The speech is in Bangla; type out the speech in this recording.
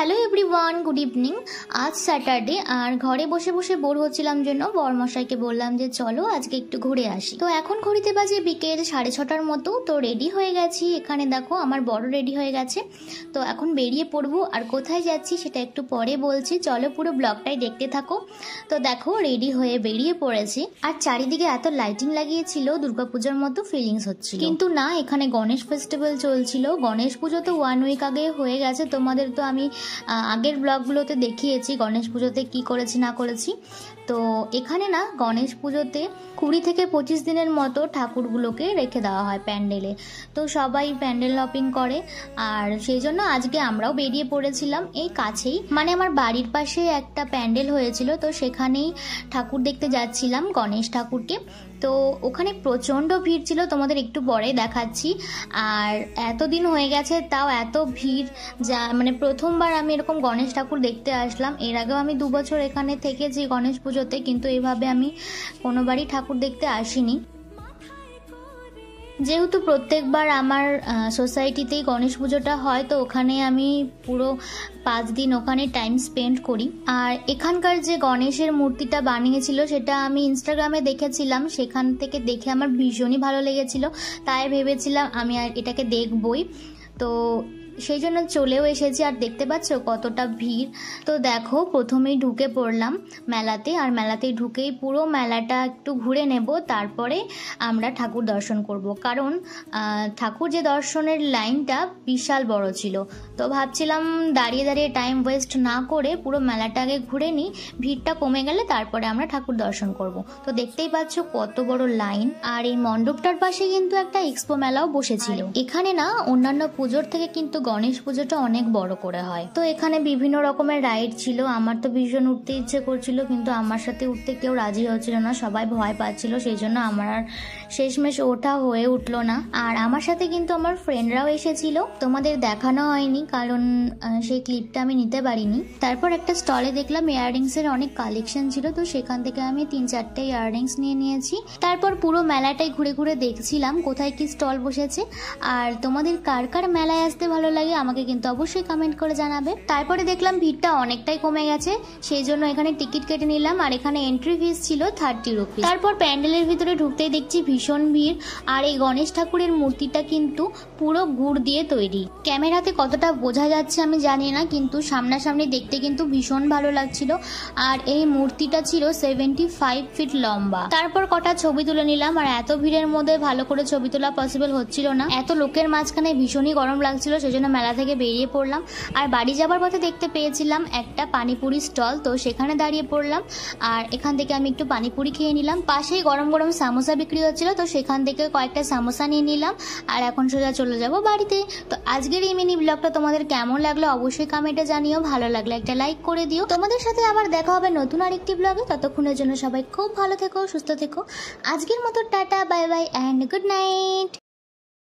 Hello everyone, good evening. আজ স্যাটারডে আর ঘরে বসে বসে বোর হচ্ছিলাম জন্য বরমশাইকে বললাম যে চলো আজকে একটু ঘুরে আসি। তো এখন ঘড়িতে বাজে বিকেল 6:30টার মতো। তো রেডি হয়ে গেছি, এখানে দেখো আমার বড় রেডি হয়ে গেছে। তো এখন বেরিয়ে পড়বো, আর কোথায় যাচ্ছি সেটা একটু পরে বলছি, চলো পুরো ব্লগটাই দেখতে থাকো। তো দেখো রেডি হয়ে বেরিয়ে পড়েছি, আর চারিদিকে এত লাইটিং লাগিয়েছিল দুর্গাপূজার মতো ফিলিংস হচ্ছিল, কিন্তু না, এখানে গণেশ ফেস্টিভ্যাল চলছিল। গণেশ পুজো তো 1 উইক আগে হয়ে গেছে, তোমাদের তো আমি আগের ব্লগগুলোতে দেখিয়েছি গণেশ পুজোতে কি করেছি না করেছি। তো এখানে না গণেশ পুজোতে 20 থেকে 25 দিনের মতো ঠাকুরগুলোকে রেখে দেওয়া হয় প্যান্ডেলে। তো সবাই প্যান্ডেল হপিং করে, আর সেই জন্য আজকে আমরাও বেরিয়ে পড়েছিলাম। এই কাছেই মানে আমার বাড়ির পাশে একটা প্যান্ডেল হয়েছিল, তো সেখানেই ঠাকুর দেখতে যাচ্ছিলাম, গণেশ ঠাকুরকে। তো ওখানে প্রচণ্ড ভিড় ছিল, তোমাদের একটু পরে দেখাচ্ছি। আর এতদিন হয়ে গেছে তাও এত ভিড়, যা মানে প্রথমবার আমি এরকম গণেশ ঠাকুর দেখতে আসলাম। এর আগেও আমি 2 বছর এখানে থেকেছি গণেশ পুজোতে, কিন্তু এইভাবে আমি কোনোবারই ঠাকুর দেখতে আসিনি। যেহেতু প্রত্যেকবার আমার সোসাইটিতেই গণেশ পুজোটা হয়, তো ওখানে আমি পুরো 5 দিন ওখানে টাইম স্পেন্ড করি। আর এখানকার যে গণেশের মূর্তিটা বানিয়েছিল সেটা আমি ইনস্টাগ্রামে দেখেছিলাম, সেখান থেকে দেখে আমার ভীষণই ভালো লেগেছিল, তাই ভেবেছিলাম আমি আর এটাকে দেখবই। তো সেই জন্য চলেও এসেছি, আর দেখতে পাচ্ছ কতটা ভিড়। তো দেখো প্রথমেই ঢুকে পড়লাম মেলাতে, আর মেলাতে ঢুকেই পুরো মেলাটা একটু ঘুরে নেব, তারপরে আমরা ঠাকুর দর্শন করব। কারণ ঠাকুর যে দর্শনের লাইনটা বিশাল বড় ছিল, তো ভাবছিলাম দাঁড়িয়ে দাঁড়িয়ে টাইম ওয়েস্ট না করে পুরো মেলাটা আগে ঘুরে নিই, ভিড়টা কমে গেলে তারপরে আমরা ঠাকুর দর্শন করব। তো দেখতেই পাচ্ছ কত বড় লাইন। আর এই মণ্ডপটার পাশে কিন্তু একটা এক্সপো মেলাও বসেছিল। এখানে না অন্যান্য পুজোর থেকে কিন্তু গণেশ পুজোটা অনেক বড় করে হয়। তো এখানে বিভিন্ন রকমের রাইড ছিল, আমার তো ভীষণ উঠতে ইচ্ছে করছিল, কিন্তু আমার সাথে উঠতে কেউ রাজি হচ্ছিল না, সবাই ভয় পাচ্ছিল, সেই জন্য আমার আর শেষমেশ ওঠা হয়ে উঠলো না। আর আমার সাথে কিন্তু আমার ফ্রেন্ডরাও এসেছিল, তোমাদের দেখানো হয়নি কারণ সেই ক্লিপটা আমি নিতে পারিনি। তারপর একটা স্টলে দেখলাম ইয়াররিংস এর অনেক কালেকশন ছিল, তো সেখান থেকে আমি 3-4টে ইয়াররিংস নিয়ে নিয়েছি। তারপর পুরো মেলাটাই ঘুরে ঘুরে দেখছিলাম কোথায় কি স্টল বসেছে। আর তোমাদের কার কার মেলায় আসতে ভালো লাগে আমাকে কিন্তু অবশ্যই কমেন্ট করে জানাবে। তারপরে দেখলাম ভিড়টা অনেকটাই কমে গেছে, সেই জন্য এখানে টিকিট কেটে নিলাম, আর এখানে এন্ট্রি ফিস ছিল 30 রুপিস। তারপর প্যান্ডেলের ভিতরে ঢুকতেই দেখছি ভীষণ ভিড়, আর এই গণেশ ঠাকুরের মূর্তিটা কিন্তু পুরো গুড় দিয়ে তৈরি। ক্যামেরাতে কতটা বোঝা যাচ্ছে আমি জানি না, কিন্তু সামনাসামনি দেখতে কিন্তু ভীষণ ভালো লাগছিল। আর এই মূর্তিটা ছিল 75 ফিট লম্বা। তারপর কটা ছবি তুলে নিলাম, আর এত ভিড়ের মধ্যে ভালো করে ছবি তোলা পসিবল হচ্ছিল না, এত লোকের মাঝখানে ভীষণই গরম লাগছিল, সেজন্য মেলা থেকে বেরিয়ে পড়লাম। আর বাড়ি যাবার পথে দেখতে পেয়েছিলাম একটা পানিপুরি স্টল, তো সেখানে দাঁড়িয়ে পড়লাম, আর এখান থেকে আমি একটু পানিপুরি খেয়ে নিলাম। পাশেই গরম গরম সামোসা বিক্রি হচ্ছিল, তো সেখান থেকে কয়েকটা সামোসা নিয়ে নিলাম, আর এখন সোজা চলে যাব বাড়িতে। তো আজকের এই মিনি ব্লগটা তোমাদের কেমন লাগলো অবশ্যই কমেন্টে জানিও, ভালো লাগলে একটা লাইক করে দিও। তোমাদের সাথে আবার দেখা হবে নতুন আরেকটি ব্লগে, ততক্ষণের জন্য সবাই খুব ভালো থেকো, সুস্থ থেকো। আজকের মতো tata, bye bye and good night.